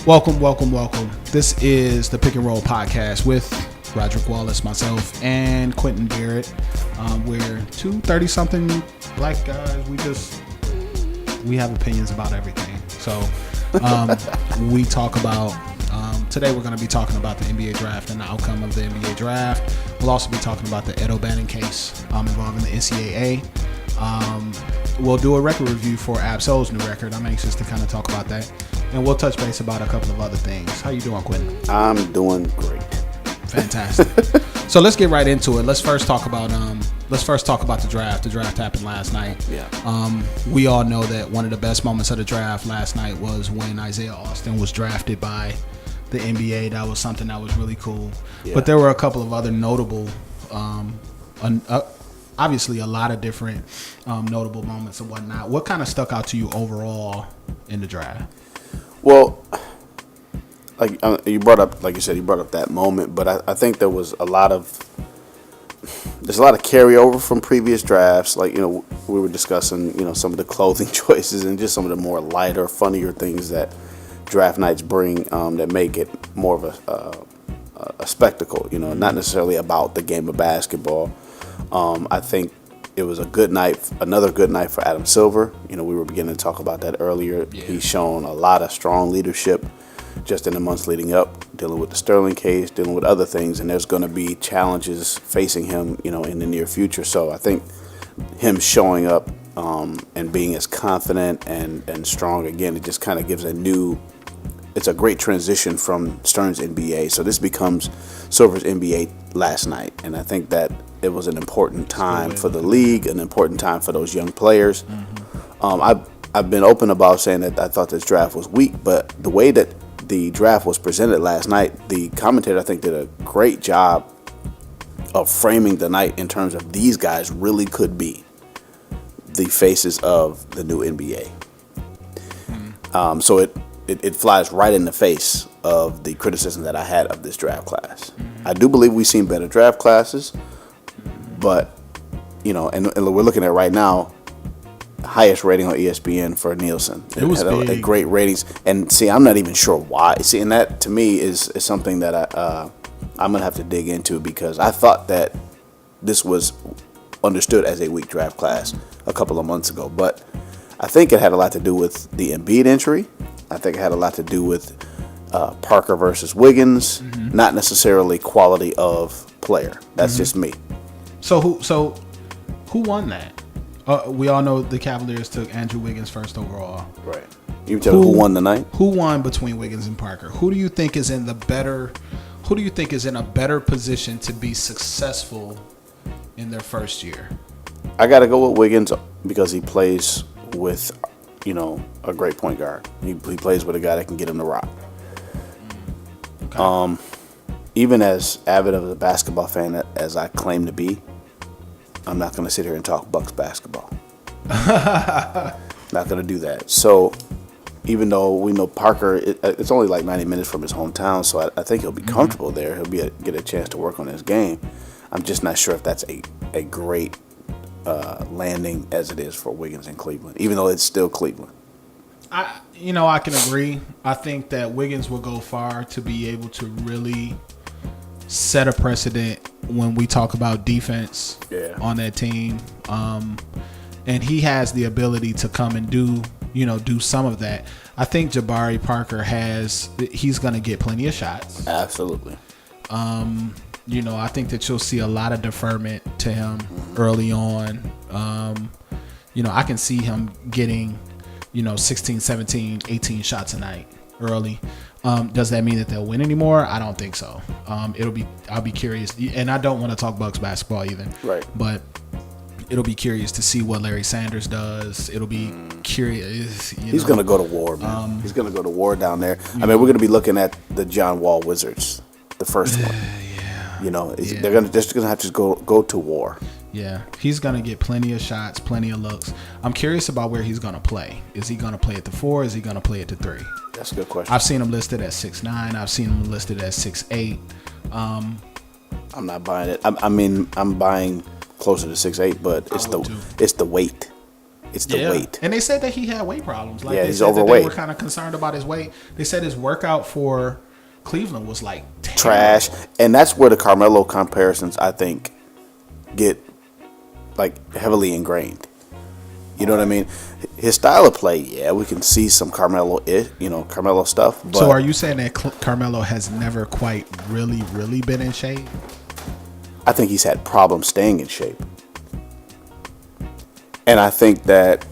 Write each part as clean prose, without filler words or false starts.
Welcome. This is the Pick and Roll podcast with Roderick Wallace, myself, and Quentin Barrett. We're two 30-something black guys. We have opinions about everything. So we talk about, today we're going to be talking about the NBA draft and the outcome of the NBA draft. We'll also be talking about the Ed O'Bannon case involving the NCAA. We'll do a record review for Absol's new record. I'm anxious to kind of talk about that. And we'll touch base about a couple of other things. How you doing, Quentin? I'm doing great. Fantastic. So let's get right into it. Let's first talk about the draft. The draft happened last night. Yeah. We all know that one of the best moments of the draft last night was when Isaiah Austin was drafted by the NBA. That was something that was really cool. Yeah. But there were a couple of other notable, obviously a lot of different notable moments and whatnot. What kind of stuck out to you overall in the draft? Well, like you brought up that moment, but I think there's a lot of carryover from previous drafts. Like, we were discussing, some of the clothing choices and just some of the more lighter, funnier things that draft nights bring that make it more of a spectacle, not necessarily about the game of basketball. I think it was another good night for Adam Silver. We were beginning to talk about that earlier. Yeah. He's shown a lot of strong leadership just in the months leading up, dealing with the Sterling case, dealing with other things, and there's going to be challenges facing him, in the near future. So I think him showing up and being as confident and strong again, it just kind of gives it's a great transition from Stern's NBA. So this becomes Silver's NBA last night, and I think that it was an important time for the league, an important time for those young players. Mm-hmm. I've been open about saying that I thought this draft was weak, but the way that the draft was presented last night, the commentator, I think, did a great job of framing the night in terms of these guys really could be the faces of the new NBA. Mm-hmm. So it flies right in the face of the criticism that I had of this draft class. Mm-hmm. I do believe we've seen better draft classes, but, and we're looking at right now, highest rating on ESPN for Nielsen. It was had a great ratings. And see, I'm not even sure why. See, and that to me is something that I'm going to have to dig into, because I thought that this was understood as a weak draft class a couple of months ago. But I think it had a lot to do with the Embiid injury. I think it had a lot to do with Parker versus Wiggins, not necessarily quality of player. That's just me. So who won that? We all know the Cavaliers took Andrew Wiggins first overall. Right. You tell me who won the night? Who won between Wiggins and Parker? Who do you think is in a better position to be successful in their first year? I got to go with Wiggins because he plays with, a great point guard. He plays with a guy that can get him the rock. Okay. Even as avid of a basketball fan as I claim to be, I'm not going to sit here and talk Bucks basketball. Not going to do that. So even though we know Parker, it's only like 90 minutes from his hometown, so I think he'll be comfortable there. He'll get a chance to work on his game. I'm just not sure if that's a great landing as it is for Wiggins in Cleveland, even though it's still Cleveland. I can agree. I think that Wiggins will go far to be able to really set a precedent when we talk about defense on that team. And he has the ability to come and do some of that. I think Jabari Parker he's going to get plenty of shots. Absolutely. I think that you'll see a lot of deferment to him early on. I can see him getting, 16, 17, 18 shots a night early. Does that mean that they'll win anymore? I don't think so. I'll be curious, and I don't want to talk Bucks basketball either. Right. But it'll be curious to see what Larry Sanders does. It'll be curious. He's going to go to war, man. He's going to go to war down there. We're going to be looking at the John Wall Wizards, the first one. They're just going to have to go to war. Yeah, he's going to get plenty of shots, plenty of looks. I'm curious about where he's going to play. Is he going to play at the 4? Is he going to play at the 3? That's a good question. I've seen him listed at 6'9". I've seen him listed at 6'8". I'm not buying it. I'm buying closer to 6'8", but it's the weight. It's the weight. And they said that he had weight problems. Like he's overweight. They were kind of concerned about his weight. They said his workout for Cleveland was like terrible. Trash. And that's where the Carmelo comparisons, I think, get like heavily ingrained. You know what I mean? His style of play, we can see some Carmelo stuff. But so are you saying that Carmelo has never quite really been in shape? I think he's had problems staying in shape. And I think that,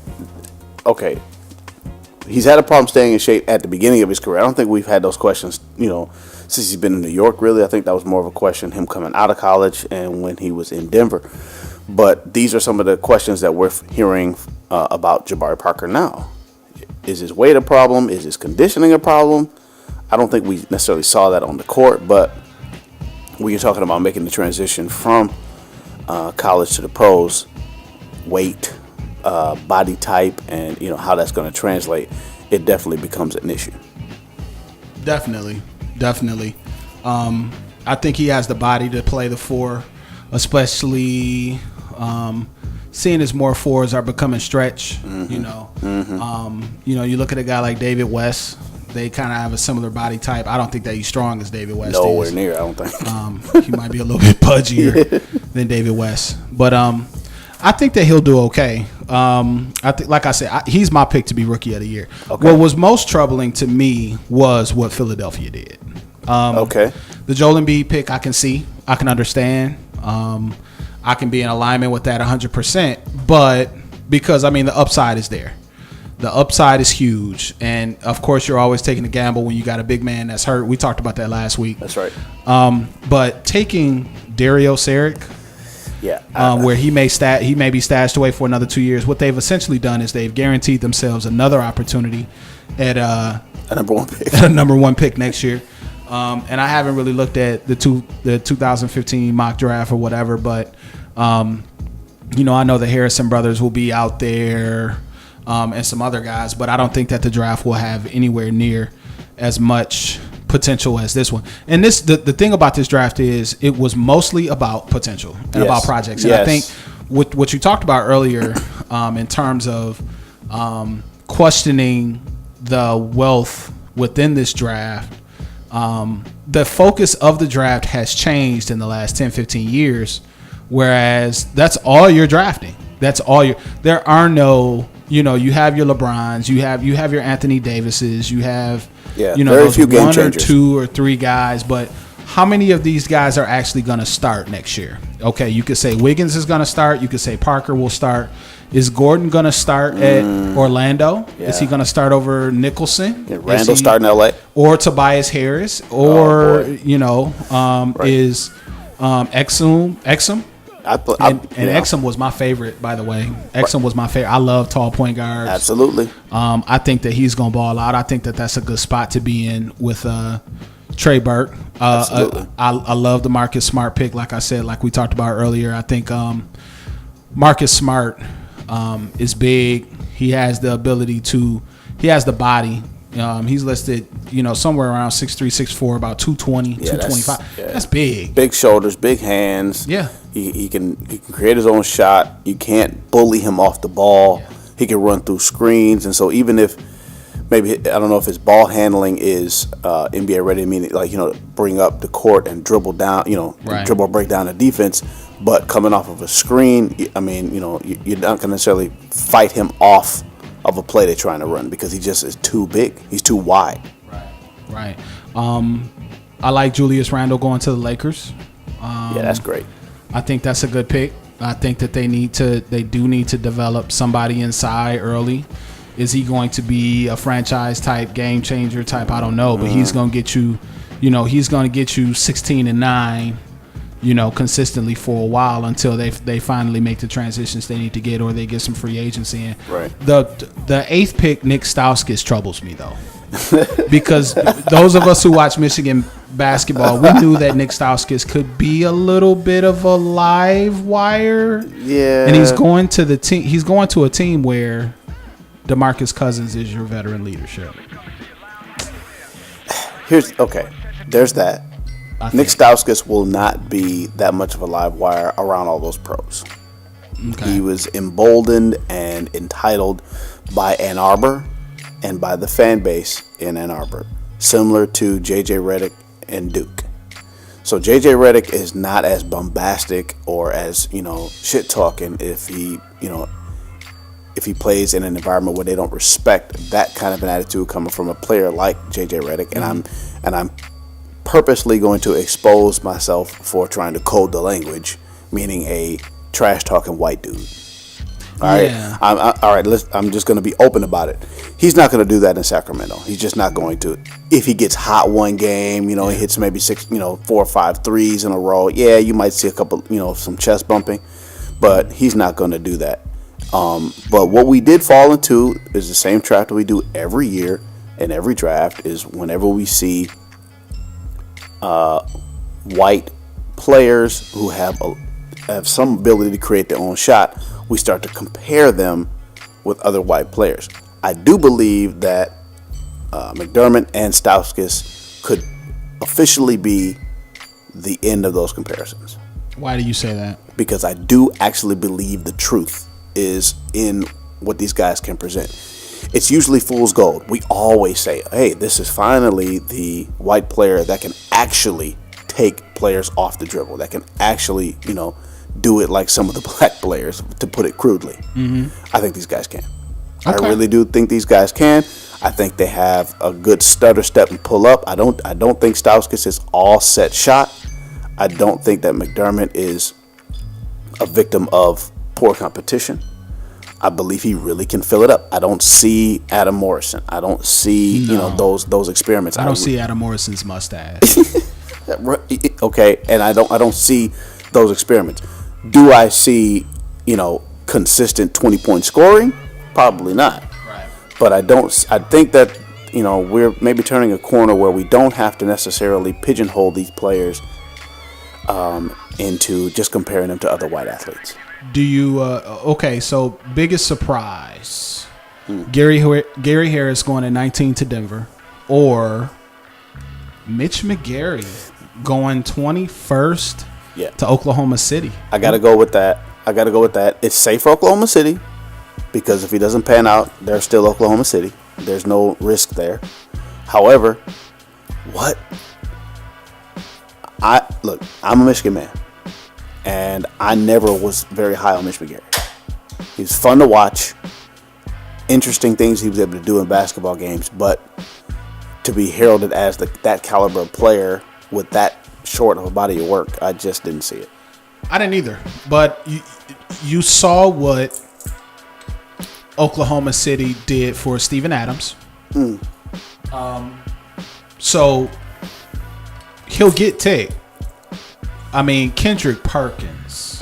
he's had a problem staying in shape at the beginning of his career. I don't think we've had those questions, since he's been in New York, really. I think that was more of a question him coming out of college and when he was in Denver. But these are some of the questions that we're hearing about Jabari Parker now. Is his weight a problem? Is his conditioning a problem? I don't think we necessarily saw that on the court, but when you're talking about making the transition from college to the pros, weight, body type, and how that's going to translate, it definitely becomes an issue. Definitely. I think he has the body to play the four, especially seeing as more fours are becoming stretch. You look at a guy like David West. They kind of have a similar body type. I don't think that he's strong as David West. Nowhere near, I don't think. He might be a little bit pudgier than David West, but I think that he'll do okay. I think, like I said, he's my pick to be Rookie of the Year. Okay. What was most troubling to me was what Philadelphia did. The Joel Embiid pick, I can see, I can understand. I can be in alignment with that 100%. But because the upside is there. The upside is huge, and of course, you're always taking a gamble when you got a big man that's hurt. We talked about that last week. That's right. But taking Dario Saric. Where he may be stashed away for another 2 years. What they've essentially done is they've guaranteed themselves another opportunity at a number one pick next year. And I haven't really looked at the 2015 mock draft or whatever, but I know the Harrison brothers will be out there and some other guys, but I don't think that the draft will have anywhere near as much potential as this one. And the thing about this draft is it was mostly about potential and about projects. And I think with what you talked about earlier in terms of questioning the wealth within this draft, the focus of the draft has changed in the last 10, 15 years, whereas that's all you're drafting. There are no, you have your LeBrons, you have your Anthony Davises, you have very few game changers. Or two or three guys, but how many of these guys are actually going to start next year? Okay, you could say Wiggins is going to start. You could say Parker will start. Is Gordon going to start at Orlando? Yeah. Is he going to start over Nicholson? Yeah, Randall start in L.A. Or Tobias Harris? Or, is Exum? Exum was my favorite, by the way. Exum was my favorite. I love tall point guards. Absolutely. I think that he's going to ball out. I think that that's a good spot to be in with Trey Burke. I love the Marcus Smart pick. Like I said, like we talked about earlier, I think Marcus Smart is big. He has the ability to – he has the body. He's listed, somewhere around 6'3", 6'4", about 220, 225. That's big. Big shoulders, big hands. Yeah. He can create his own shot. You can't bully him off the ball. Yeah. He can run through screens. And so even if maybe, I don't know if his ball handling is NBA ready, meaning bring up the court and dribble down, dribble break down the defense, but coming off of a screen, you're not going to necessarily fight him off of a play they're trying to run because he just is too big. He's too wide. Right. I like Julius Randle going to the Lakers. That's great. I think that's a good pick. I think that they do need to develop somebody inside early. Is he going to be a franchise type, game changer type? I don't know, but he's going to get you, he's going to get you 16-9, consistently for a while until they finally make the transitions they need to get or they get some free agency in. Right. The eighth pick, Nick Stauskas, troubles me though. Because those of us who watch Michigan basketball, we knew that Nick Stauskas could be a little bit of a live wire. Yeah. And he's going to the team. He's going to a team where DeMarcus Cousins is your veteran leadership. There's that. Nick Stauskas will not be that much of a live wire around all those pros. Okay. He was emboldened and entitled by Ann Arbor and by the fan base in Ann Arbor, similar to J.J. Redick and Duke. So J.J. Redick is not as bombastic or as, shit talking if he plays in an environment where they don't respect that kind of an attitude coming from a player like J.J. Redick. And I'm purposely going to expose myself for trying to code the language, meaning a trash talking white dude. All right. Yeah. All right. I'm just going to be open about it. He's not going to do that in Sacramento. He's just not going to. If he gets hot one game, he hits maybe 4 or 5 threes in a row. Yeah, you might see a couple, some chest bumping, but he's not going to do that. But what we did fall into is the same trap that we do every year in every draft. Is whenever we see white players who have some ability to create their own shot, we start to compare them with other white players. I do believe that McDermott and Stauskas could officially be the end of those comparisons. Why do you say that? Because I do actually believe the truth is in what these guys can present. It's usually fool's gold. We always say, hey, this is finally the white player that can actually take players off the dribble, that can actually, do it like some of the black players, to put it crudely. Mm-hmm. I think these guys can. Okay. I really do think these guys can. I think they have a good stutter step and pull up. I don't think Stauskas is all set shot. I don't think that McDermott is a victim of poor competition. I believe he really can fill it up. I don't see Adam Morrison. I don't see those experiments. I don't see Adam Morrison's mustache. Okay, and I don't see those experiments. Do I see consistent 20-point scoring? Probably not. Right. But I think that we're maybe turning a corner where we don't have to necessarily pigeonhole these players into just comparing them to other white athletes. Do you okay, so biggest surprise, Gary Harris going at 19 to Denver, or Mitch McGary going 21st to Oklahoma City? I gotta go with that. It's safe for Oklahoma City because if he doesn't pan out, they're still Oklahoma City. There's no risk there. However, I'm a Michigan man. And I never was very high on Mitch McGary. He was fun to watch. Interesting things he was able to do in basketball games. But to be heralded as that caliber of player with that short of a body of work, I just didn't see it. I didn't either. But you saw what Oklahoma City did for Steven Adams. So he'll get tagged. I mean, Kendrick Perkins.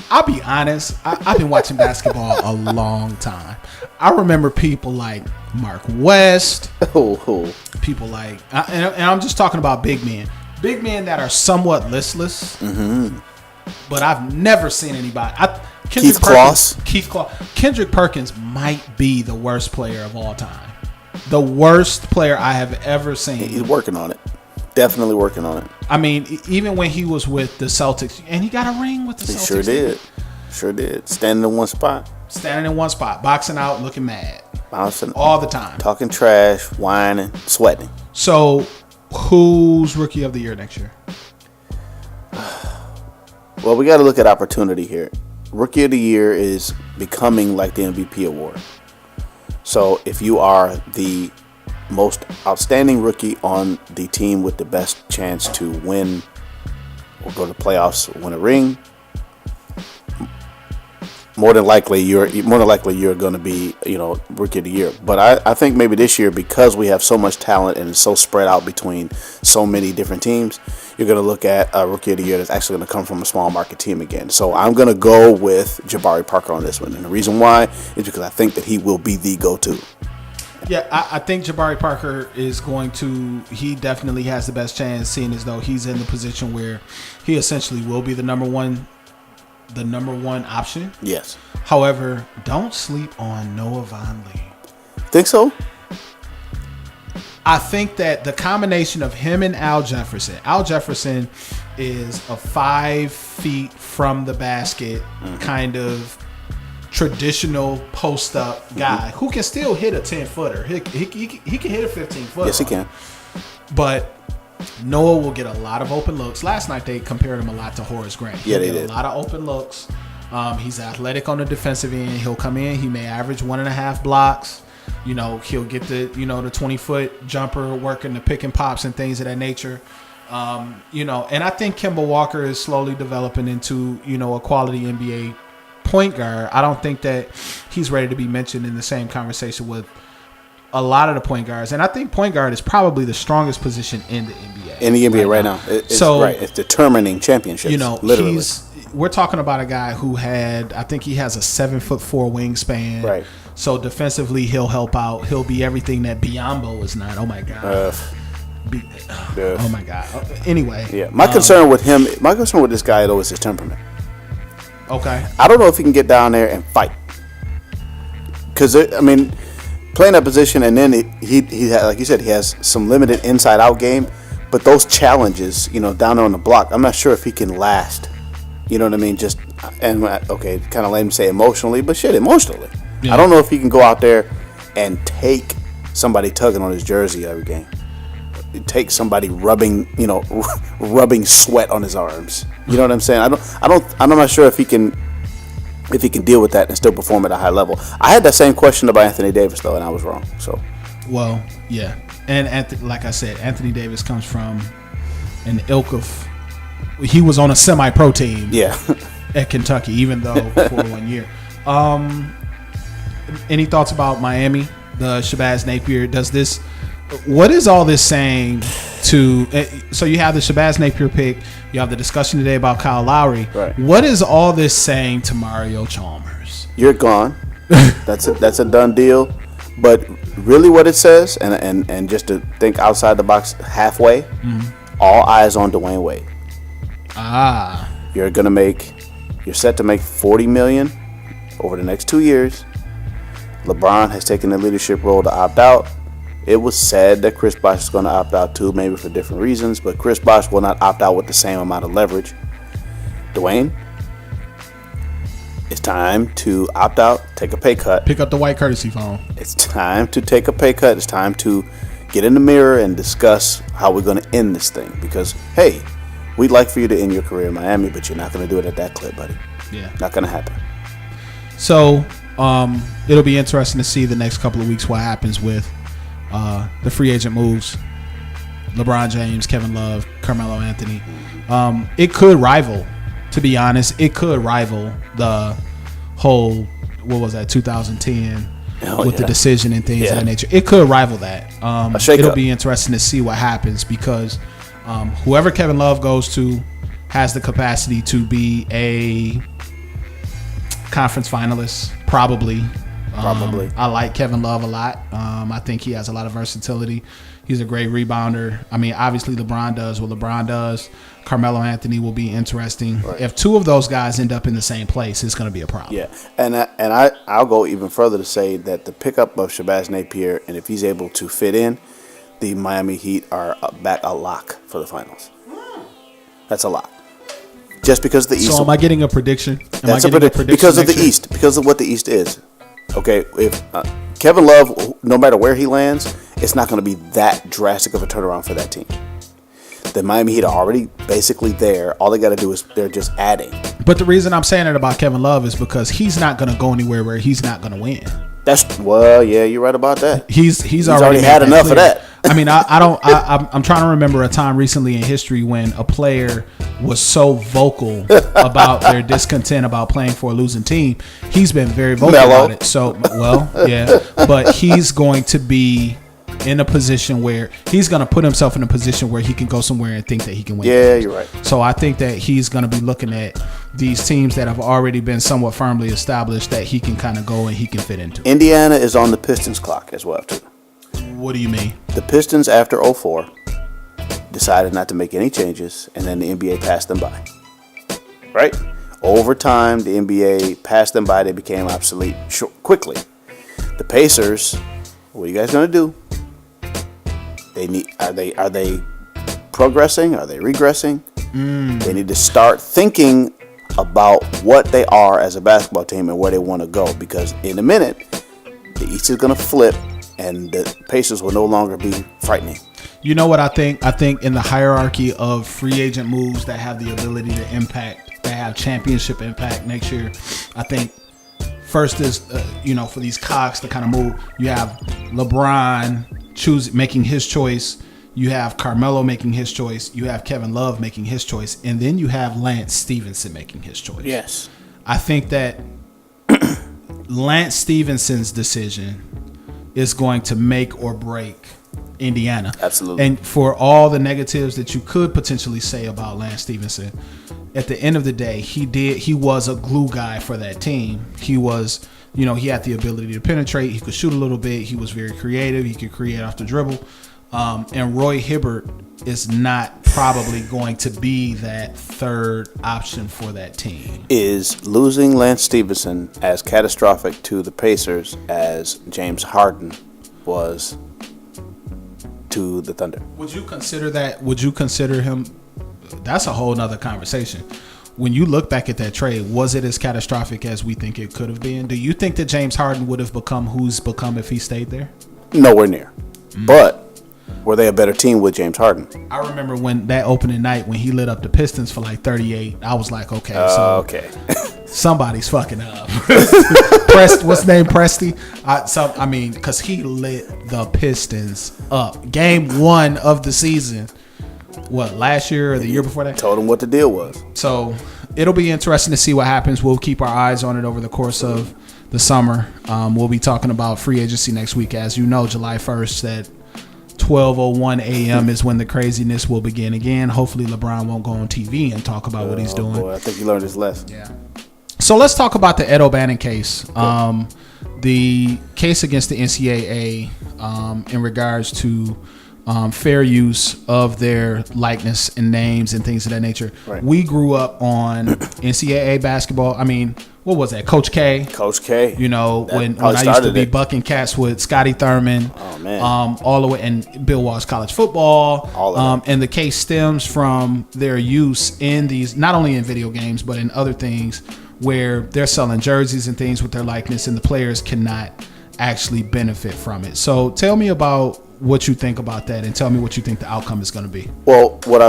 I'll be honest. I've been watching basketball a long time. I remember people like Mark West. People like, and I'm just talking about big men. Big men that are somewhat listless. Mm-hmm. But I've never seen anybody. Keith Kloss. Kendrick Perkins might be the worst player of all time. The worst player I have ever seen. He's working on it. Definitely working on it. I mean, even when he was with the Celtics, and he got a ring with the Celtics. He sure did. Standing in one spot, boxing out, looking mad. Bouncing all the time. Talking trash, whining, sweating. So, who's Rookie of the Year next year? Well, we got to look at opportunity here. Rookie of the Year is becoming like the MVP award. So, if you are the most outstanding rookie on the team with the best chance to win or go to playoffs, win a ring, more than likely you're going to be rookie of the year. But I think maybe this year, because we have so much talent and it's so spread out between so many different teams, you're going to look at a rookie of the year that's actually going to come from a small market team again. So I'm going to go with Jabari Parker on this one, and the reason why is because I think that he will be the go-to. Yeah, I think Jabari Parker is going to. He definitely has the best chance, seeing as though he's in the position where he essentially will be the number one option. Yes. However, don't sleep on Noah Vonleh. Think so? I think that the combination of him and Al Jefferson is a 5 feet from the basket kind of traditional post up guy who can still hit a 10-footer. He can hit a 15-footer. Yes, he can. But Noah will get a lot of open looks. Last night they compared him a lot to Horace Grant. Yeah, they did. did. A lot of open looks. He's athletic on the defensive end. He'll come in. He may average 1.5 blocks. You know, he'll get the 20-foot jumper, working the pick and pops and things of that nature. And I think Kemba Walker is slowly developing into, a quality NBA point guard. I don't think that he's ready to be mentioned in the same conversation with a lot of the point guards. And I think point guard is probably the strongest position in the NBA. In the NBA right now. It's determining championships. Literally. We're talking about a guy who I think he has a 7'4" wingspan. Right. So defensively, he'll help out. He'll be everything that Biyombo is not. Oh my God. Oh my God. Anyway. Yeah. My concern with this guy though is his temperament. Okay. I don't know if he can get down there and fight. Because playing that position, and then he like you said, he has some limited inside-out game. But those challenges, down there on the block, I'm not sure if he can last. You know what I mean? Kind of lame to say emotionally, but emotionally. Yeah. I don't know if he can go out there and take somebody tugging on his jersey every game. Take somebody rubbing sweat on his arms. You know what I'm saying? I'm not sure if he can deal with that and still perform at a high level. I had that same question about Anthony Davis though, and I was wrong. So, well, yeah, and like I said, Anthony Davis comes from an ilk of. He was on a semi-pro team. Yeah. At Kentucky, even though for 1 year. Any thoughts about Miami? The Shabazz Napier what is all this saying to? So you have the Shabazz Napier pick. You have the discussion today about Kyle Lowry. Right. What is all this saying to Mario Chalmers? You're gone. That's a done deal. But really, what it says, and just to think outside the box halfway, all eyes on Dwayne Wade. You're set to make $40 million over the next 2 years. LeBron has taken the leadership role to opt out. It was said that Chris Bosh is going to opt out too, maybe for different reasons, but Chris Bosh will not opt out with the same amount of leverage. Dwayne, it's time to opt out, take a pay cut. Pick up the white courtesy phone. It's time to take a pay cut. It's time to get in the mirror and discuss how we're going to end this thing. Because, hey, we'd like for you to end your career in Miami, but you're not going to do it at that clip, buddy. Yeah. Not going to happen. So, it'll be interesting to see the next couple of weeks what happens with the free agent moves. LeBron James, Kevin Love, Carmelo Anthony. It could rival, to be honest, the whole, 2010 with the decision and things of that nature. It could rival that. It'll be interesting to see what happens because whoever Kevin Love goes to has the capacity to be a conference finalist, probably. I like Kevin Love a lot. I think he has a lot of versatility. He's a great rebounder. I mean, obviously LeBron does what LeBron does. Carmelo Anthony will be interesting. Right. If two of those guys end up in the same place, it's going to be a problem. Yeah, and I'll go even further to say that the pickup of Shabazz Napier, and if he's able to fit in, the Miami Heat are back a lock for the finals. That's a lock. Just because the East. So am I getting a prediction? Because of the East, because of what the East is. Okay, if Kevin Love, no matter where he lands, it's not going to be that drastic of a turnaround for that team. The Miami Heat are already basically there. All they got to do is they're just adding. But the reason I'm saying it about Kevin Love is because he's not going to go anywhere where he's not going to win. Yeah, you're right about that. He's already had enough of that. I mean, I'm trying to remember a time recently in history when a player was so vocal about their discontent about playing for a losing team. He's been very vocal about it. So, but he's going to be in a position where he's going to put himself in a position where he can go somewhere and think that he can win. Yeah, you're right. So I think that he's going to be looking at these teams that have already been somewhat firmly established that he can kind of go and he can fit into. Indiana is on the Pistons clock as well, too. What do you mean? The Pistons, after 2004, decided not to make any changes, and then the NBA passed them by. Right? Over time, the NBA passed them by. They became obsolete quickly. The Pacers, what are you guys going to do? Are they progressing? Are they regressing? They need to start thinking about what they are as a basketball team and where they want to go, because in a minute the East is going to flip and the Pacers will no longer be frightening. You know what I think? I think in the hierarchy of free agent moves that have the ability to impact, that have championship impact next year, I think first is, for these cogs to kind of move, you have LeBron making his choice. You have Carmelo making his choice. You have Kevin Love making his choice. And then you have Lance Stevenson making his choice. Yes. I think that Lance Stevenson's decision is going to make or break Indiana. Absolutely. And for all the negatives that you could potentially say about Lance Stevenson, at the end of the day, he was a glue guy for that team. He was, he had the ability to penetrate. He could shoot a little bit. He was very creative. He could create off the dribble. And Roy Hibbert is not probably going to be that third option for that team. Is losing Lance Stevenson as catastrophic to the Pacers as James Harden was to the Thunder? Would you consider that? Would you consider him? That's a whole nother conversation. When you look back at that trade, was it as catastrophic as we think it could have been? Do you think that James Harden would have become who's become if he stayed there? Nowhere near. But were they a better team with James Harden? I remember when that opening night when he lit up the Pistons for like 38. I was like, okay. Somebody's fucking up. What's his name? Presty. Because he lit the Pistons up. Game 1 of the season. What, last year or the year before that? Told him what the deal was. So it'll be interesting to see what happens. We'll keep our eyes on it over the course of the summer. We'll be talking about free agency next week. As you know, July 1st at 12:01 a.m. is when the craziness will begin again. Hopefully LeBron won't go on TV and talk about what he's doing. Boy, I think he learned his lesson. Yeah. So let's talk about the Ed O'Bannon case. The case against the NCAA in regards to fair use of their likeness and names and things of that nature. Right. We grew up on NCAA basketball. I mean, what was that? Coach K. Coach K. When I used to be bucking cats with Scotty Thurman. Oh man. All the way, and Bill Walsh college football. All of and the case stems from their use in these, not only in video games but in other things where they're selling jerseys and things with their likeness, and the players cannot actually benefit from it. So tell me about what you think about that, and tell me what you think the outcome is going to be. Well, what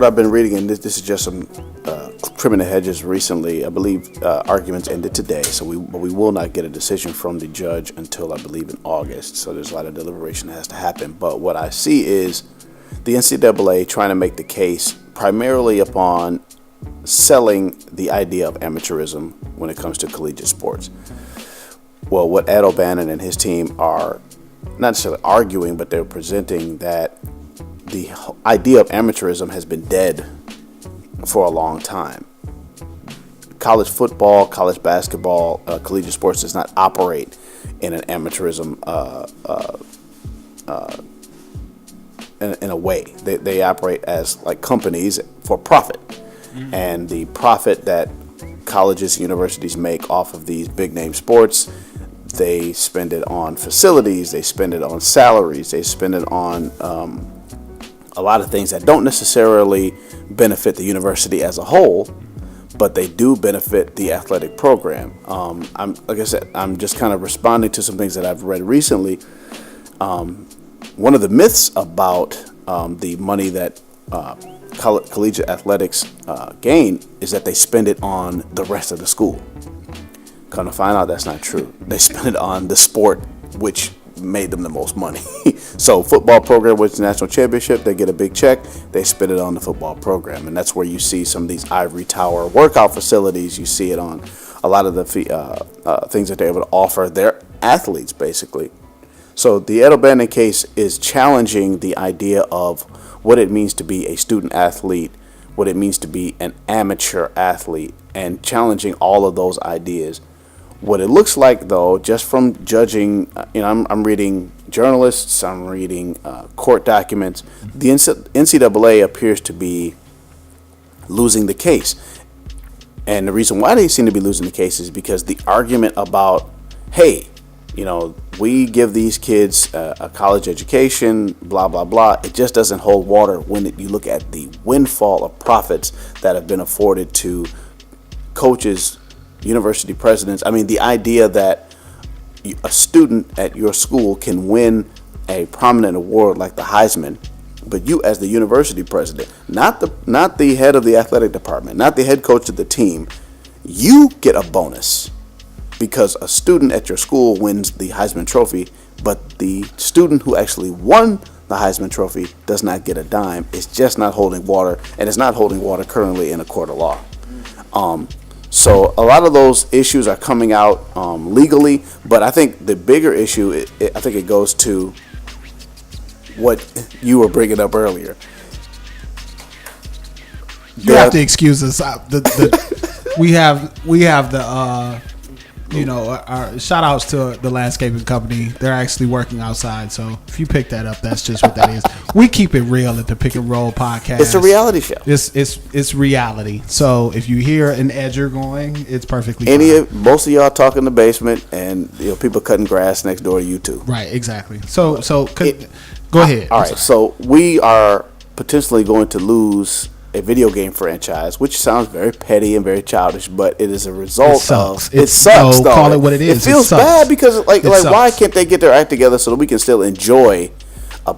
I've been reading, and this is just some trimming the hedges recently. I believe arguments ended today, so we will not get a decision from the judge until I believe in August. So there's a lot of deliberation that has to happen. But what I see is the NCAA trying to make the case primarily upon selling the idea of amateurism when it comes to collegiate sports. Well, what Ed O'Bannon and his team are not necessarily arguing, but they're presenting that the idea of amateurism has been dead for a long time. College football, college basketball, collegiate sports does not operate in an amateurism in a way. They operate as like companies for profit. Mm-hmm. And the profit that colleges and universities make off of these big name sports, they spend it on facilities, they spend it on salaries, they spend it on a lot of things that don't necessarily benefit the university as a whole, but they do benefit the athletic program. Like I said, I'm just kind of responding to some things that I've read recently. One of the myths about the money that collegiate athletics gain is that they spend it on the rest of the school. Come to find out, that's not true. They spend it on the sport which made them the most money. So football program wins the national championship, they get a big check, they spend it on the football program. And that's where you see some of these ivory tower workout facilities. You see it on a lot of the things that they're able to offer their athletes, basically. So the Ed O'Bannon case is challenging the idea of what it means to be a student athlete, what it means to be an amateur athlete, and challenging all of those ideas. What it looks like, though, just from judging, I'm reading journalists, I'm reading court documents, the NCAA appears to be losing the case. And the reason why they seem to be losing the case is because the argument about, hey, we give these kids a college education, blah, blah, blah. It just doesn't hold water when you look at the windfall of profits that have been afforded to coaches, university presidents. I mean, the idea that a student at your school can win a prominent award like the Heisman, but you as the university president, not the head of the athletic department, not the head coach of the team, you get a bonus because a student at your school wins the Heisman Trophy, but the student who actually won the Heisman Trophy does not get a dime. It's just not holding water, and it's not holding water currently in a court of law. So a lot of those issues are coming out legally, but I think the bigger issue, I think it goes to what you were bringing up earlier. You have to excuse us. We have the our shout outs to the landscaping company. They're actually working outside, so if you pick that up, that's just what that is. We keep it real at the Pick and Roll podcast. It's a reality show. It's reality. So if you hear an edger going, it's perfectly fine. Most of y'all talk in the basement, and people cutting grass next door to you too. Right, exactly. So go ahead. All right, so we are potentially going to lose a video game franchise, which sounds very petty and very childish, but it is a result of it sucks. No, call it what it is. It feels bad because like why can't they get their act together so that we can still enjoy a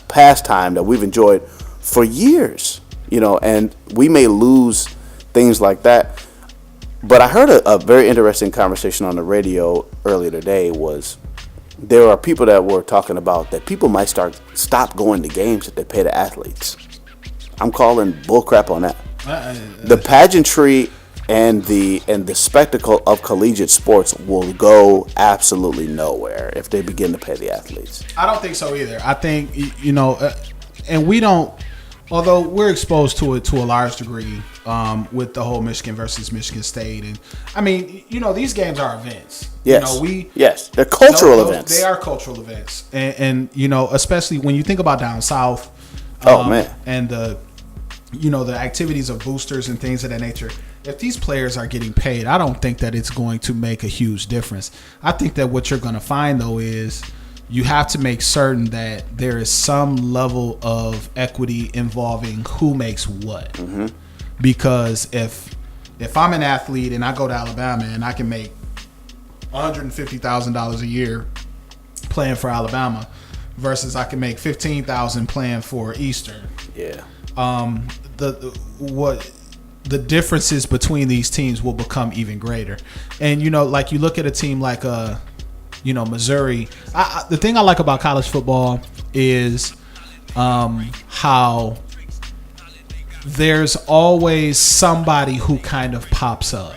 pastime that we've enjoyed for years, and we may lose things like that. But I heard a very interesting conversation on the radio earlier today. Was there are people that were talking about that people might stop going to games if they pay the athletes. I'm calling bullcrap on that. The pageantry and the spectacle of collegiate sports will go absolutely nowhere if they begin to pay the athletes. I don't think so either. I think and we don't. Although we're exposed to it to a large degree with the whole Michigan versus Michigan State, and I mean, these games are events. Yes, yes, they're cultural events. They are cultural events, and especially when you think about down south. Man, and the activities of boosters and things of that nature. If these players are getting paid, I don't think that it's going to make a huge difference. I think that what you're going to find though is you have to make certain that there is some level of equity involving who makes what. Mm-hmm. Because if I'm an athlete and I go to Alabama and I can make $150,000 a year playing for Alabama versus I can make $15,000 playing for Eastern. Yeah. The differences between these teams will become even greater. And like you look at a team like Missouri. The thing I like about college football is how there's always somebody who kind of pops up.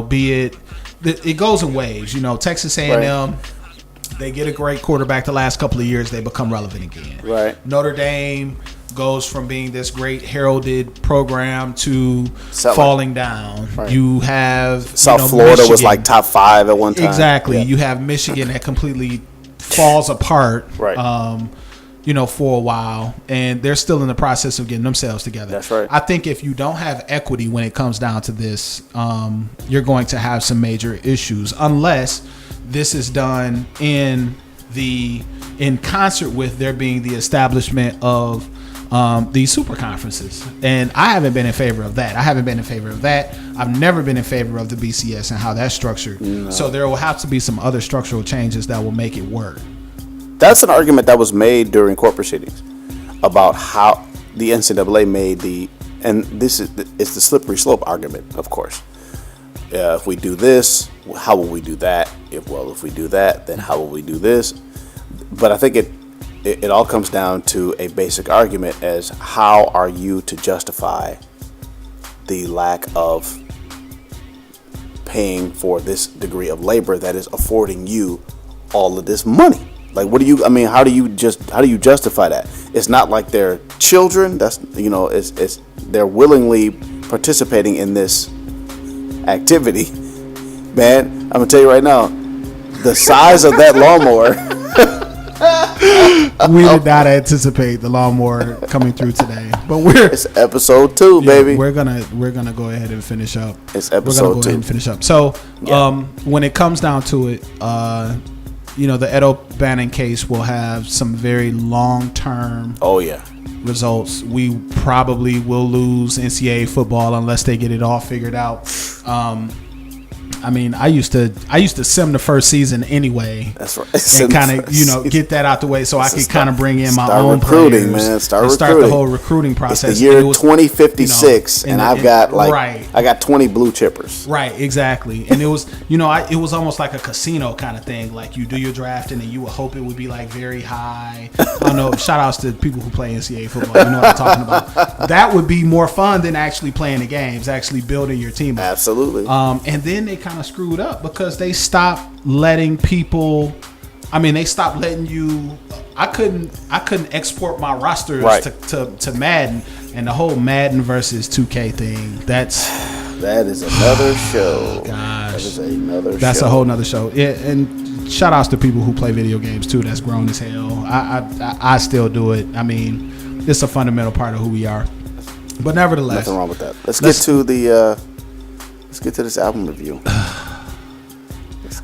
Be it goes in waves. Texas A&M. Right. They get a great quarterback the last couple of years, they become relevant again. Right. Notre Dame goes from being this great heralded program to falling down. Right. You have South Florida Michigan was like top 5 at one time. Exactly. Yeah. You have Michigan that completely falls apart. Right. For a while, and they're still in the process of getting themselves together. That's right. I think if you don't have equity when it comes down to this, you're going to have some major issues unless this is done in concert with there being the establishment of these super conferences. And I haven't been in favor of that. I've never been in favor of the BCS and how that's structured. No. So there will have to be some other structural changes that will make it work. That's an argument that was made during court proceedings about how the NCAA made it's the slippery slope argument, of course. If we do this, how will we do that? If we do that, then how will we do this? But I think it all comes down to a basic argument as how are you to justify the lack of paying for this degree of labor that is affording you all of this money? Like, how do you justify that? It's not like they're children. That's, it's they're willingly participating in this activity. Man, I'm gonna tell you right now, the size of that lawnmower We did not anticipate the lawnmower coming through today, but it's episode 2, baby. We're gonna go ahead and finish up. It's episode 2. We're gonna go ahead and finish up. So, when it comes down to it, the Ed O'Bannon case will have some very long-term. Oh yeah. Results. We probably will lose NCAA football unless they get it all figured out. I mean, I used to sim the first season anyway. That's right. And kind of, get that out the way so I could kind of bring in my own recruiting, players, man. Start the whole recruiting process. It's the year 2056, and I've got I got 20 blue chippers. Right, exactly. And it was, it was almost like a casino kind of thing. Like you do your draft, and then you would hope it would be like very high. I don't know. Shout outs to people who play NCAA football. You know what I'm talking about. That would be more fun than actually playing the games, actually building your team up. Absolutely. And then they kind of screwed up because they stopped letting people. I mean, they stopped letting you. I couldn't export my rosters to Madden, and the whole Madden versus 2K thing. That is another show. Gosh, that is another. That's show. A whole nother show. Yeah, and shout outs to people who play video games too. That's grown as hell. I still do it. I mean, it's a fundamental part of who we are. But nevertheless, nothing wrong with that. Let's get to this album review.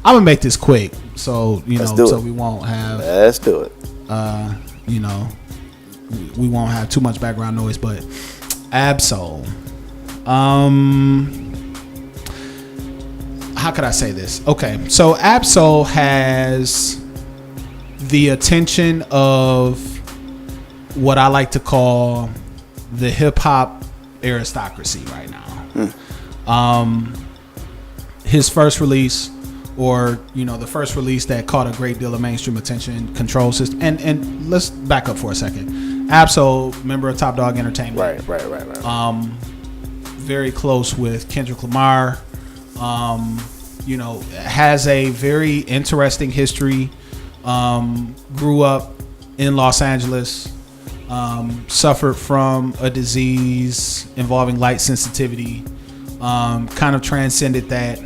I'm gonna make this quick, so we won't have. Let's do it. We won't have too much background noise, but Ab-Soul. How could I say this? Okay, so Ab-Soul has the attention of what I like to call the hip hop aristocracy right now. His first release, or the first release that caught a great deal of mainstream attention, Control System, and let's back up for a second. Ab-Soul, member of Top Dog Entertainment, right. Very close with Kendrick Lamar. Has a very interesting history. Grew up in Los Angeles. Suffered from a disease involving light sensitivity. Kind of transcended that.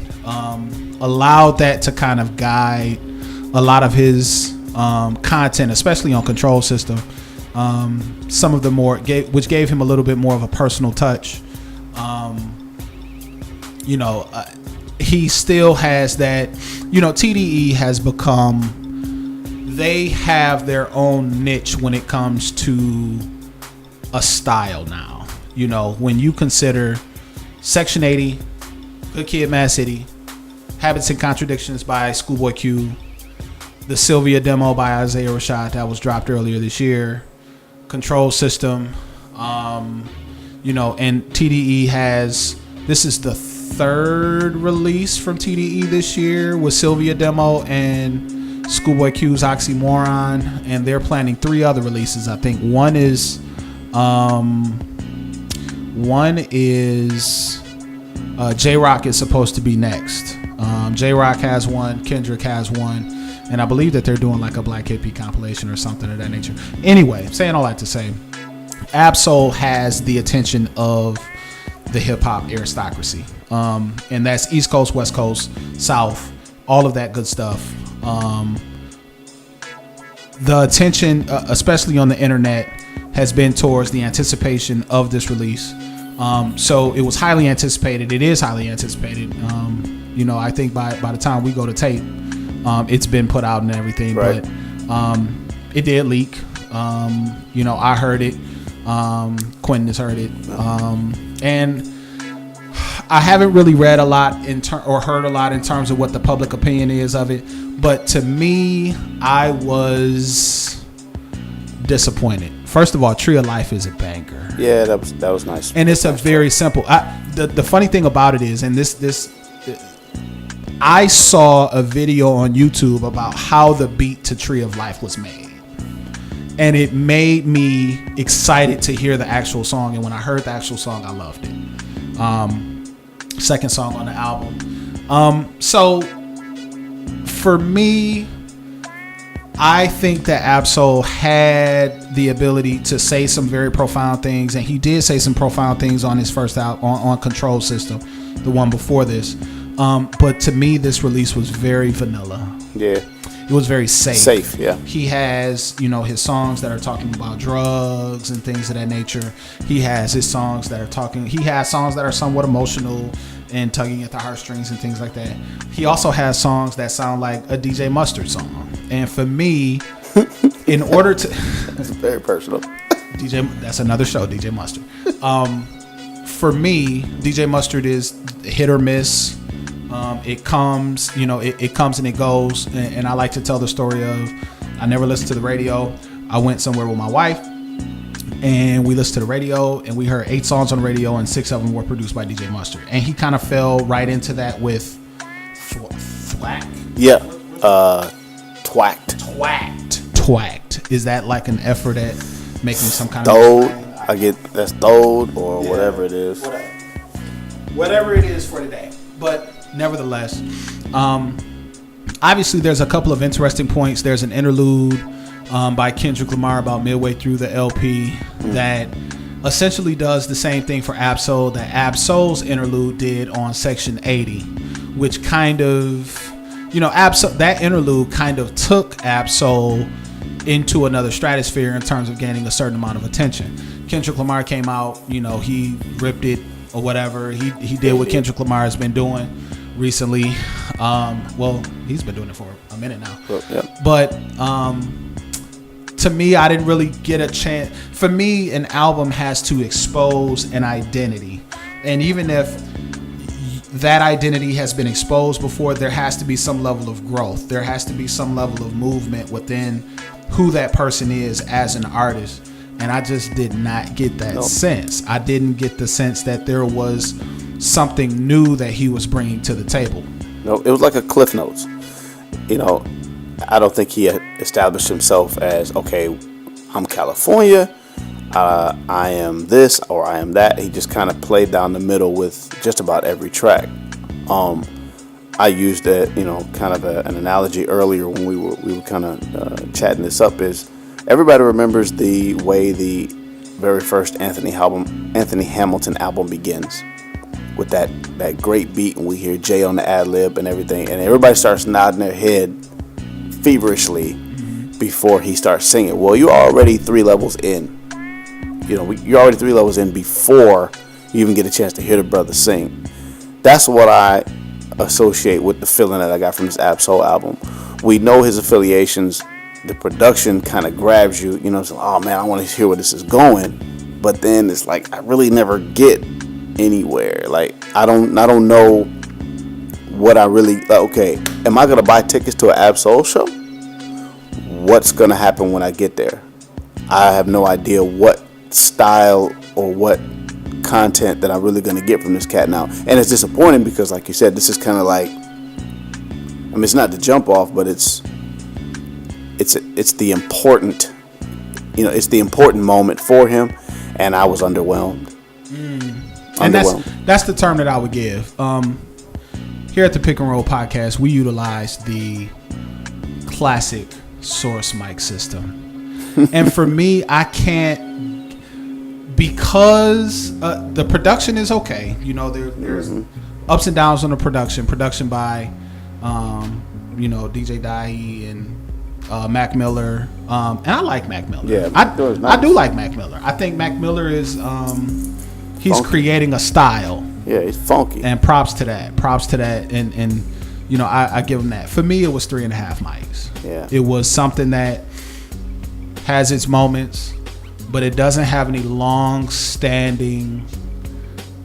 Allowed that to kind of guide a lot of his content, especially on Control System. Some of the which gave him a little bit more of a personal touch. He still has that. TDE has become. They have their own niche when it comes to a style now. When you consider Section 80, Good Kid, Mad City, Habits and Contradictions by Schoolboy Q, the Sylvia demo by Isaiah Rashad that was dropped earlier this year, Control System, and TDE has, this is the third release from TDE this year with Sylvia demo and Schoolboy Q's Oxymoron, and they're planning 3 other releases. I think one is J-Rock is supposed to be next. J-Rock has one, Kendrick has one, and I believe that they're doing like a Black Hippie compilation or something of that nature. Anyway, saying all that to say, Ab-Soul has the attention of the hip-hop aristocracy. And that's East Coast, West Coast, South, all of that good stuff. The attention, especially on the internet, has been towards the anticipation of this release. So it was highly anticipated. It is highly anticipated. I think by the time we go to tape, it's been put out and everything. Right. But it did leak. I heard it. Quentin has heard it. And I haven't really read a lot or heard a lot in terms of what the public opinion is of it. But to me, I was disappointed. First of all, Tree of Life is a banger. Yeah, that was nice. And it's a very simple. The funny thing about it is, and this, I saw a video on YouTube about how the beat to Tree of Life was made, and it made me excited to hear the actual song. And when I heard the actual song, I loved it. Second song on the album. So for me, I think that Ab-Soul had the ability to say some very profound things, and he did say some profound things on his first album, on Control System, the one before this. But to me, this release was very vanilla. Yeah. it was very safe. Safe, yeah. He has, you know, his songs that are talking about drugs and things of that nature. He has his songs that are talking. He has songs that are somewhat emotional and tugging at the heartstrings and things like that. He also has songs that sound like a DJ Mustard song. And for me, in order to, that's very personal. That's another show, DJ Mustard. For me, DJ Mustard is hit or miss. It comes, you know, it comes and it goes. And I like to tell the story of, I never listened to the radio. I went somewhere with my wife and we listened to the radio and we heard 8 songs on the radio and 6 of them were produced by DJ Mustard. And he kind of fell right into that with thwack. Yeah. Twacked. Is that like an effort at making some kind of I get that's throwed or whatever it is. Whatever it is for today. But nevertheless, obviously there's a couple of interesting points. There's an interlude by Kendrick Lamar about midway through the LP that essentially does the same thing for Ab-Soul that Ab-Soul's interlude did on Section 80, which kind of, you know, that interlude kind of took Ab-Soul into another stratosphere in terms of gaining a certain amount of attention. Kendrick Lamar came out, you know, he ripped it or whatever. He did what Kendrick Lamar has been doing recently. Well, he's been doing it for a minute now. But to me, I didn't really get a chance. For me, an album has to expose an identity. And even if that identity has been exposed before, there has to be some level of growth. There has to be some level of movement within who that person is as an artist. And I just did not get that sense. I didn't get the sense that there was something new that he was bringing to the table. No, it was like a Cliff Notes. You know, I don't think he established himself as, okay, I'm California, I am this or I am that. He just kind of played down the middle with just about every track. I used that, you know, kind of an analogy earlier when we were kind of chatting this up. Is everybody remembers the way the very first Anthony Hamilton album begins with that great beat, and we hear Jay on the ad lib and everything, and everybody starts nodding their head feverishly before he starts singing. Well, you're already 3 levels in. You know, you're already 3 levels in before you even get a chance to hear the brother sing. That's what I associate with the feeling that I got from this Ab-Soul album. We know his affiliations. The production kind of grabs you. You know, it's like, oh man, I want to hear where this is going. But then it's like I really never get anywhere. Like I don't know what I really like. Okay, am I gonna buy tickets to an Ab-Soul show? What's gonna happen when I get there? I have no idea what style or what content that I'm really going to get from this cat now. And it's disappointing because, like you said, this is kind of like, I mean, it's not the jump off, but it's the important, you know, it's the important moment for him, and I was underwhelmed. And that's the term that I would give. Here at the Pick and Roll podcast, we utilize the classic source mic system. And for me, I can't, because the production is okay. You know, there's ups and downs on the production. Production by, you know, DJ Dahi and Mac Miller. And I like Mac Miller. Yeah, I do like Mac Miller. I think Mac Miller is, he's funky. Creating a style. Yeah, he's funky. And props to that. And you know, I give him that. For me, it was 3.5 mics. Yeah. It was something that has its moments, but it doesn't have any long-standing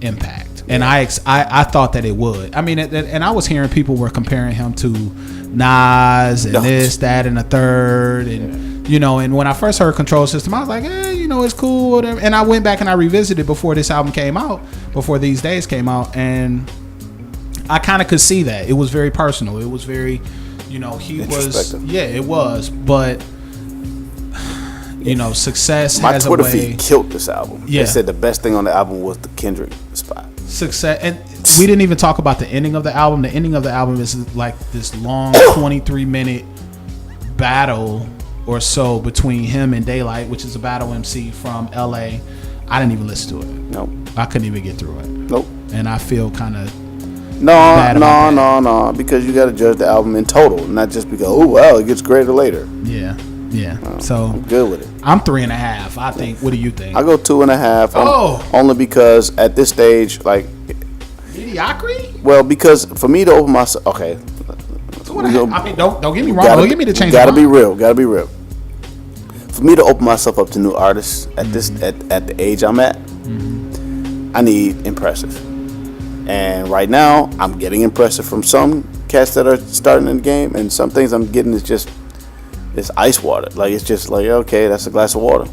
impact. And I thought that it would. I mean, and I was hearing people were comparing him to Nas and this, that, and the third. And, you know, and when I first heard Control System, I was like, you know, it's cool. Whatever. And I went back and I revisited before this album came out, before These Days came out. And I kind of could see that. It was very personal. It was very, you know, he was. Yeah, it was. But you know, success My has Twitter a way. feed killed this album. Yeah. They said the best thing on the album was the Kendrick spot. Success, and we didn't even talk about the ending of the album. The ending of the album is like this long 23-minute battle or so between him and Daylight, which is a battle MC from LA. I didn't even listen to it. Nope. I couldn't even get through it. Nope. And I feel kind of, bad about that? No, because you got to judge the album in total, not just because it gets greater later. Yeah. So I'm good with it. I'm 3.5. I think. What do you think? I go 2.5. Only because at this stage, like mediocrity. Well, because for me to open myself, okay. 2.5. I mean, don't get me wrong. Don't get me to change. Gotta be real. For me to open myself up to new artists at this at the age I'm at, I need impressive. And right now, I'm getting impressive from some cats that are starting in the game, and some things I'm getting is just it's ice water. Like it's just like okay, that's a glass of water.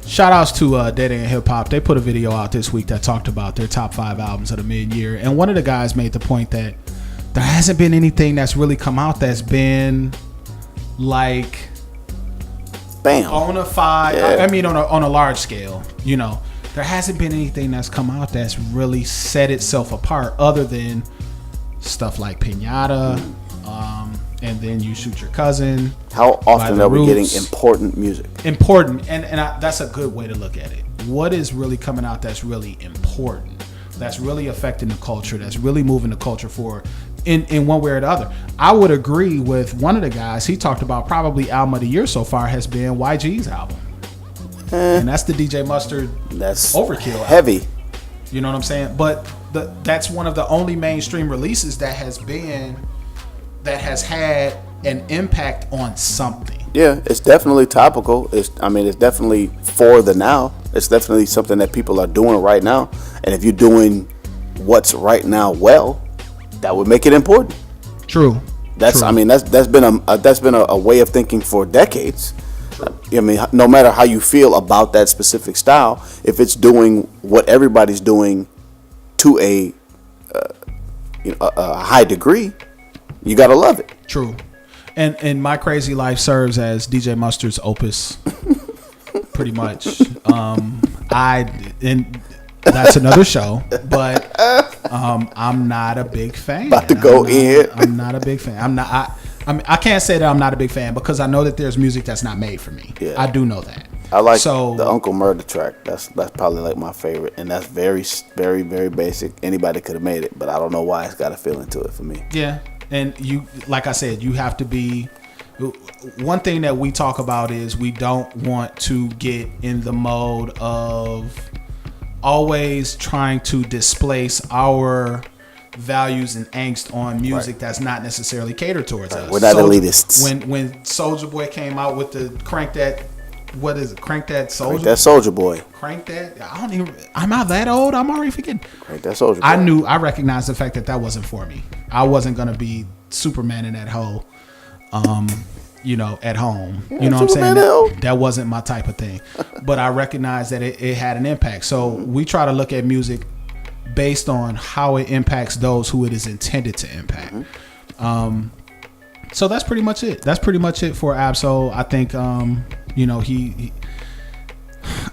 Shout outs to Dead End Hip Hop. They put a video out this week that talked about their top 5 albums of the mid-year, and one of the guys made the point that there hasn't been anything that's really come out that's been like bam bona fide. Yeah. I mean, on a large scale, you know, there hasn't been anything that's come out that's really set itself apart, other than stuff like Pinata, and then You Shoot Your Cousin. How often are we getting Roots. important music? Important, and that's a good way to look at it. What is really coming out that's really important, that's really affecting the culture, that's really moving the culture forward in one way or the other? I would agree with one of the guys. He talked about probably album of the year so far has been YG's album. And that's the DJ Mustard That's Overkill heavy. album. You know what I'm saying? But that's one of the only mainstream releases that has had an impact on something. Yeah, it's definitely topical. It's definitely for the now. It's definitely something that people are doing right now. And if you're doing what's right now well, that would make it important. True. That's been a way of thinking for decades. I mean, no matter how you feel about that specific style, if it's doing what everybody's doing to a high degree, you gotta love it. True. And My Crazy Life serves as DJ Mustard's opus, pretty much. That's another show, but I'm not a big fan. About to go in. I'm not a big fan. I can't say that I'm not a big fan because I know that there's music that's not made for me. Yeah. I do know that. I like the Uncle Murder track. That's probably like my favorite, and that's very, very, very basic. Anybody could have made it, but I don't know why it's got a feeling to it for me. Yeah, and you, like I said, you have to be. One thing that we talk about is we don't want to get in the mode of always trying to displace our values and angst on music that's not necessarily catered towards us. We're not elitists. When Soulja Boy came out with the Crank That, what is it? Crank That Soulja? Crank That Soulja Boy. Crank That. I'm not that old. I'm already forgetting. Crank That Soulja Boy. I recognized the fact that wasn't for me. I wasn't gonna be Superman in that hole. At home. You know what I'm saying? That wasn't my type of thing. But I recognize that it had an impact. So we try to look at music based on how it impacts those who it is intended to impact. So that's pretty much it. That's pretty much it for Ab-Soul. I think he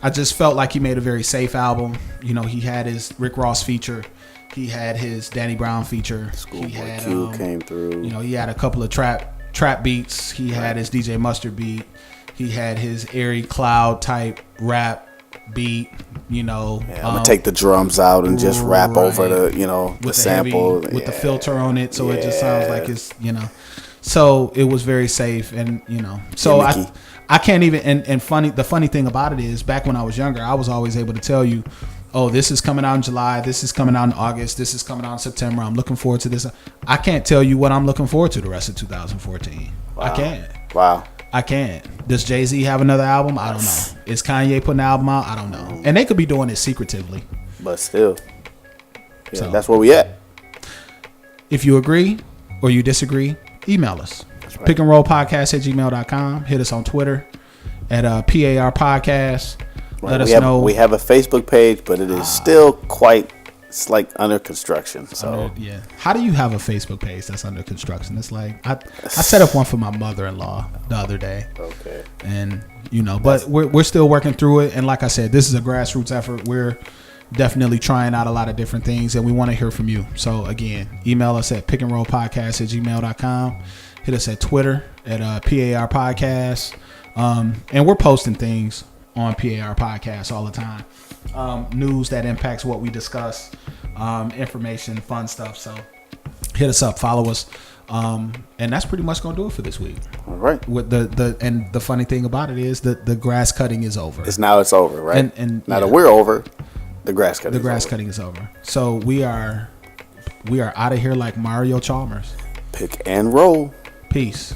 I just felt like he made a very safe album. He had his Rick Ross feature. He had his Danny Brown feature. Schoolboy Q came through. He had a couple of trap beats. He had his DJ Mustard beat. He had his Airy Cloud type rap beat. I'm gonna take the drums out and just rap over the sample with the filter on it, so it just sounds like it's So it was very safe, and so I can't even. And the funny thing about it is, back when I was younger, I was always able to tell you, oh, this is coming out in July, this is coming out in August, this is coming out in September, I'm looking forward to this. I can't tell you what I'm looking forward to the rest of 2014. Wow. I can't. Wow. I can't. Does Jay-Z have another album? I don't know. Is Kanye putting an album out? I don't know. And they could be doing it secretively. But still. Yeah, so that's where we at. If you agree or you disagree, email us. Right. pickandrollpodcast@gmail.com. Hit us on Twitter at PAR Podcast. Right. Let us know. We have a Facebook page, but it is still quite, it's like under construction. So how do you have a Facebook page that's under construction? It's like I set up one for my mother-in-law the other day. Okay. And but we're still working through it. And like I said, this is a grassroots effort. We're definitely trying out a lot of different things, and we want to hear from you. So again, email us at pickandrollpodcast@gmail.com. Hit us at Twitter at PAR Podcast. And we're posting things on PAR Podcast all the time. News that impacts what we discuss, information, fun stuff. So hit us up, follow us. And that's pretty much gonna do it for this week. All right. With the funny thing about it is that the grass cutting is over. It's over, right? And now that we're over, the grass cutting. Cutting is over. So we are out of here like Mario Chalmers. Pick and roll. Peace.